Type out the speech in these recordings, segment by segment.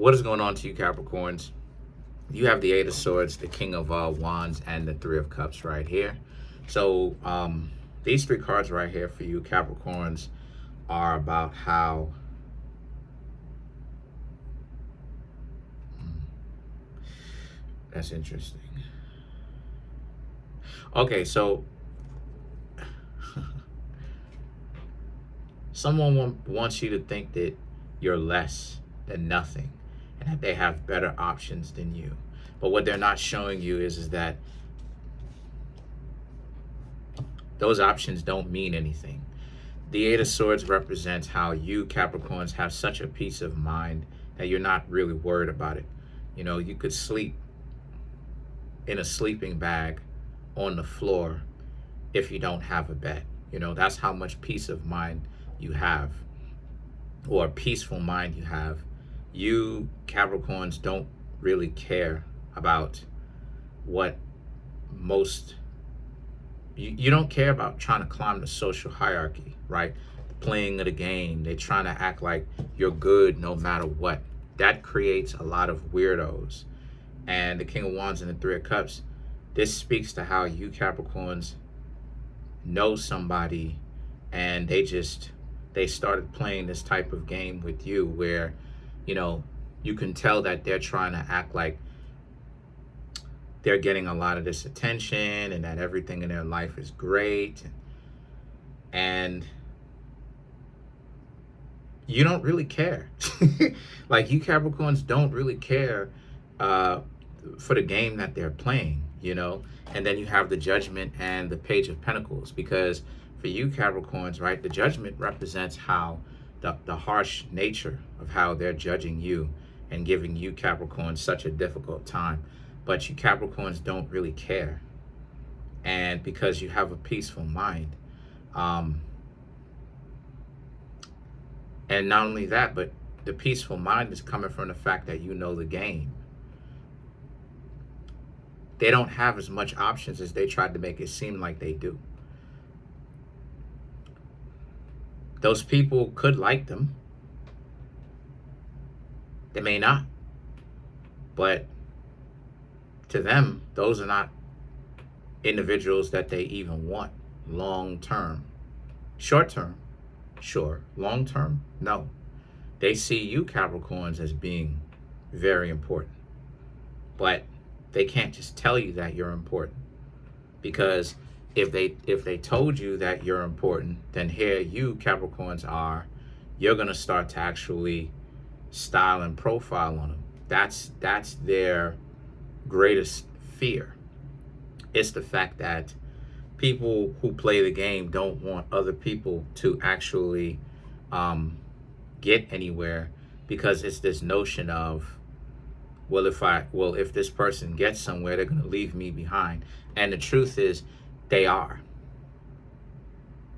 What is going on to you, Capricorns? You have the Eight of Swords, the King of Wands, and the Three of Cups right here. So these three cards right here for you, Capricorns, are about how that's interesting. Okay, so someone wants you to think that you're less than nothing and that they have better options than you. But what they're not showing you is that those options don't mean anything. The Eight of Swords represents how you, Capricorns, have such a peace of mind that you're not really worried about it. You know, you could sleep in a sleeping bag on the floor if you don't have a bed. You know, that's how much peace of mind you have, or a peaceful mind you have. You, Capricorns, don't really care about what most you don't care about trying to climb the social hierarchy, right? Playing of the game, they're trying to act like you're good no matter what. That creates a lot of weirdos. And the King of Wands and the Three of Cups, this speaks to how you, Capricorns, know somebody and they started playing this type of game with you where, you know, you can tell that they're trying to act like they're getting a lot of this attention and that everything in their life is great. And you don't really care. Like, you Capricorns don't really care for the game that they're playing, you know? And then you have the Judgment and the Page of Pentacles, because for you Capricorns, right, the Judgment represents how the harsh nature of how they're judging you and giving you Capricorns such a difficult time. But you Capricorns don't really care. And because you have a peaceful mind. And not only that, but the peaceful mind is coming from the fact that you know the game. They don't have as much options as they tried to make it seem like they do. Those people could like them. They may not. But to them, those are not individuals that they even want long term. Short term, sure. Long term, no. They see you Capricorns as being very important. But they can't just tell you that you're important. Because if they told you that you're important, then here you Capricorns are, you're going to start to actually style and profile on them. That's their greatest fear. It's the fact that people who play the game don't want other people to actually get anywhere, because it's this notion of, well, if this person gets somewhere, they're going to leave me behind. And the truth is, they are.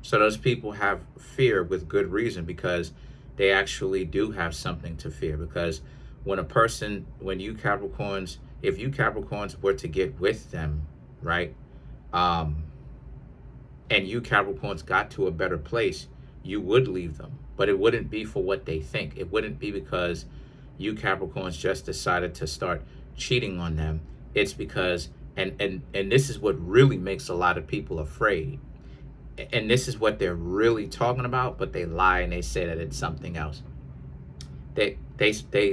So those people have fear with good reason, because they actually do have something to fear. Because when you Capricorns, if you Capricorns were to get with them, right, and you Capricorns got to a better place, you would leave them. But it wouldn't be for what they think. It wouldn't be because you Capricorns just decided to start cheating on them. It's because, and this is what really makes a lot of people afraid. And this is what they're really talking about, but they lie and they say that it's something else. They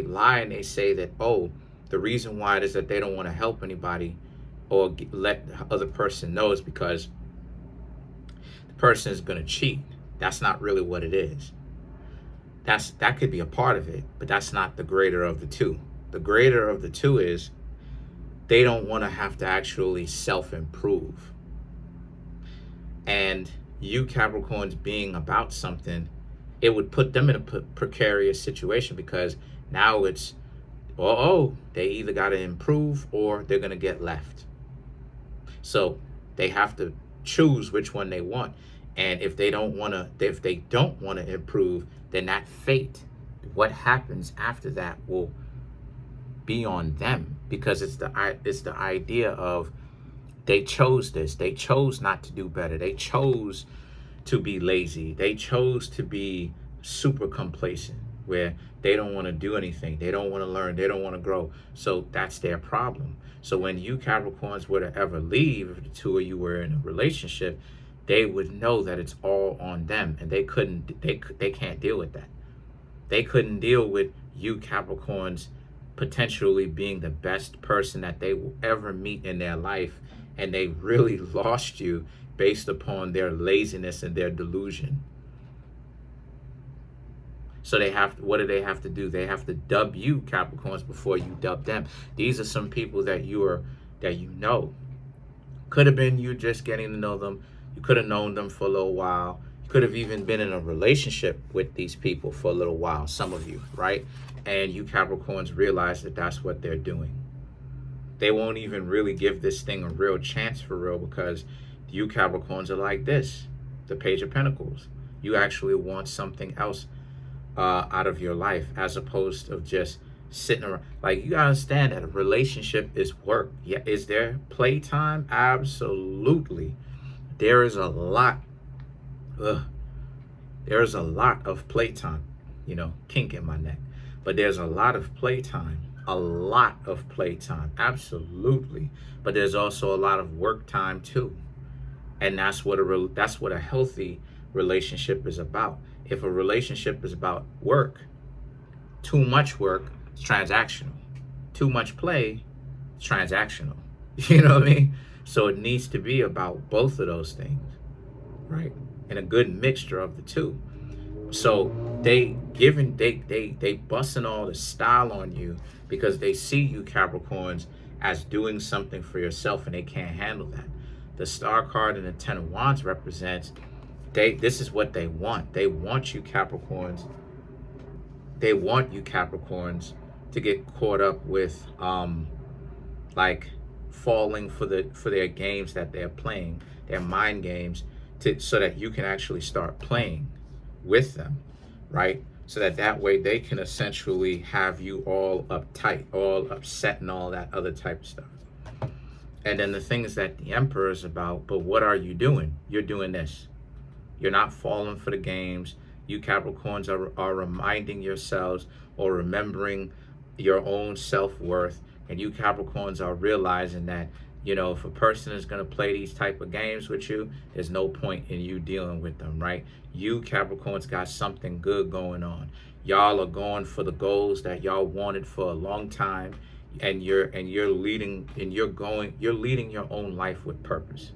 lie and they say that, oh, the reason why it is that they don't want to help anybody or let the other person know is because the person is going to cheat. That's not really what it is. That could be a part of it, but that's not the greater of the two. The greater of the two is they don't want to have to actually self-improve. And you Capricorns being about something, it would put them in a precarious situation, because now it's, they either got to improve or they're going to get left. So they have to choose which one they want. And if they don't want to improve, then that fate, what happens after that, will be on them, because it's the idea of they chose this. They chose not to do better. They chose to be lazy. They chose to be super complacent, where They don't want to do anything. They don't want to learn. They don't want to grow. So that's their problem. So when you Capricorns were to ever leave, if the two of you were in a relationship, they would know that it's all on them, and they can't deal with that. They couldn't deal with you Capricorns potentially being the best person that they will ever meet in their life, and they really lost you based upon their laziness and their delusion. So what do they have to do? They have to dub you Capricorns before you dub them. These are some people that you know. Could have been you just getting to know them. You could have known them for a little while. You could have even been in a relationship with these people for a little while, some of you, right? And you Capricorns realize that that's what they're doing. They won't even really give this thing a real chance for real, because you Capricorns are like this, the Page of Pentacles. You actually want something else out of your life, as opposed to just sitting around. Like, you gotta understand that a relationship is work. Yeah, is there playtime? Absolutely. There is a lot. There's a lot of playtime. You know, kink in my neck. But there's a lot of playtime. A lot of playtime. Absolutely. But there's also a lot of work time too. And that's what a healthy relationship is about. If a relationship is about work, too much work, it's transactional. Too much play, it's transactional. You know what I mean? So it needs to be about both of those things, right? And a good mixture of the two. So they busting all the style on you because they see you Capricorns as doing something for yourself, and they can't handle that. The Star card and the Ten of Wands represents this is what they want. They want you Capricorns. They want you Capricorns to get caught up with like falling for their games that they're playing, their mind games, so that you can actually start playing with them, right? So that way they can essentially have you all uptight, all upset, and all that other type of stuff. And then the things that the Emperor is about, but what are you doing? You're doing this. You're not falling for the games. You Capricorns are reminding yourselves or remembering your own self-worth. And you Capricorns are realizing that, you know, if a person is going to play these type of games with you, there's no point in you dealing with them, right? You Capricorns got something good going on. Y'all are going for the goals that y'all wanted for a long time, and you're leading your own life with purpose.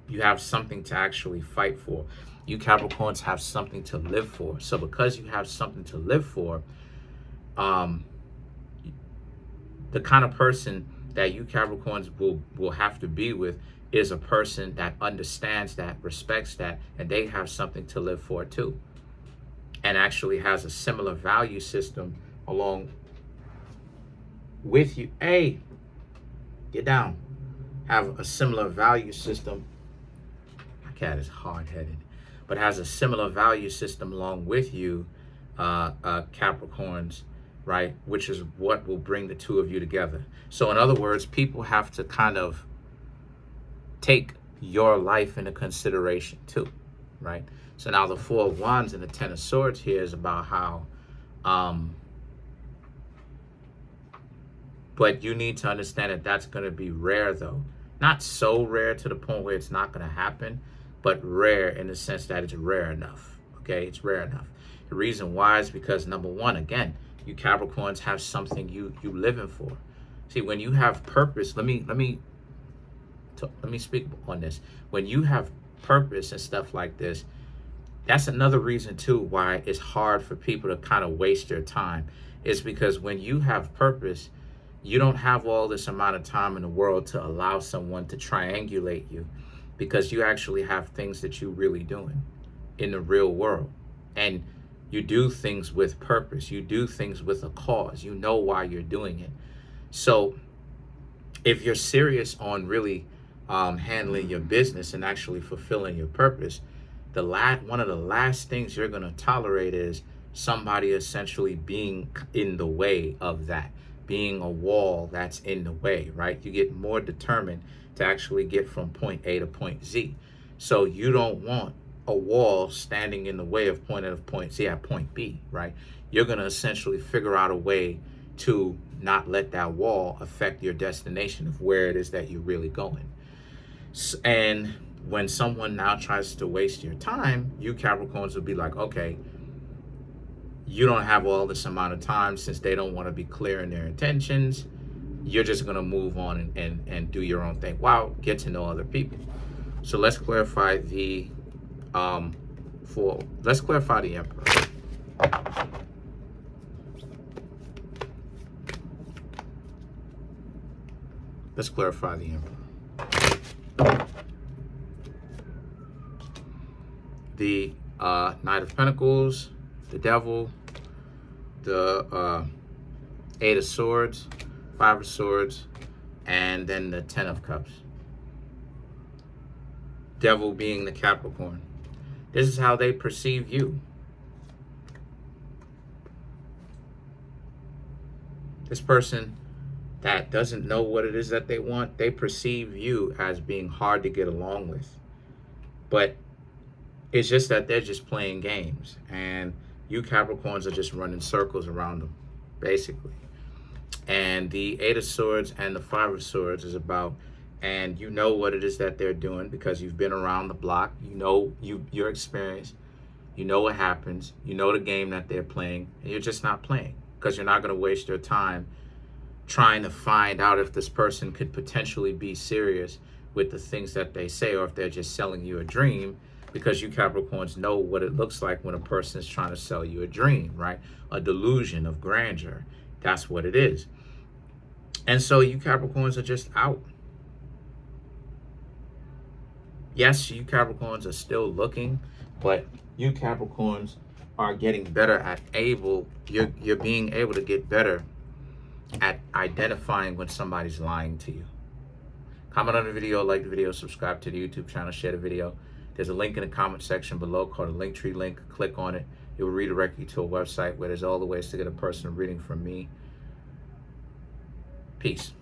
You have something to actually fight for. You Capricorns have something to live for. So because you have something to live for, the kind of person that you Capricorns will have to be with is a person that understands that, respects that, and they have something to live for too, and actually has a similar value system along with you. Hey, get down. Have a similar value system. My cat is hard-headed, but has a similar value system along with you, Capricorns, right? Which is what will bring the two of you together. So in other words, people have to kind of take your life into consideration too, right? So now the Four of Wands and the Ten of Swords here is about how, but you need to understand that that's going to be rare though. Not so rare to the point where it's not going to happen, but rare in the sense that it's rare enough, okay? It's rare enough. The reason why is because, number one, again, you Capricorns have something you living for. See, when you have purpose, let me speak on this. When you have purpose and stuff like this, that's another reason too why it's hard for people to kind of waste their time. Is because when you have purpose, you don't have all this amount of time in the world to allow someone to triangulate you, because you actually have things that you're really doing in the real world. And you do things with purpose. You do things with a cause. You know why you're doing it. So if you're serious on really handling your business and actually fulfilling your purpose, one of the last things you're going to tolerate is somebody essentially being in the way of that, being a wall that's in the way, right? You get more determined to actually get from point A to point Z. So you don't want a wall standing in the way of point C at point B, right? You're going to essentially figure out a way to not let that wall affect your destination of where it is that you're really going. And when someone now tries to waste your time, you Capricorns will be like, okay, you don't have all this amount of time. Since they don't want to be clear in their intentions, you're just going to move on and do your own thing. Wow, get to know other people. So let's clarify the let's clarify the Emperor. Let's clarify the Emperor. The Knight of Pentacles, the Devil, the Eight of Swords, Five of Swords, and then the Ten of Cups. Devil being the Capricorn. This is how they perceive you. This person that doesn't know what it is that they want, they perceive you as being hard to get along with. But it's just that they're just playing games, and you Capricorns are just running circles around them, basically. And the Eight of Swords and the Five of Swords is about, and you know what it is that they're doing because you've been around the block. You know your experience. You know what happens. You know the game that they're playing, and you're just not playing because you're not going to waste your time trying to find out if this person could potentially be serious with the things that they say, or if they're just selling you a dream, because you Capricorns know what it looks like when a person is trying to sell you a dream, right? A delusion of grandeur. That's what it is. And so you Capricorns are just out. Yes, you Capricorns are still looking, but you Capricorns are getting better at you're being able to get better at identifying when somebody's lying to you. Comment on the video, like the video, subscribe to the YouTube channel, share the video. There's a link in the comment section below called a Linktree link. Click on it. It will redirect you to a website where there's all the ways to get a personal reading from me. Peace.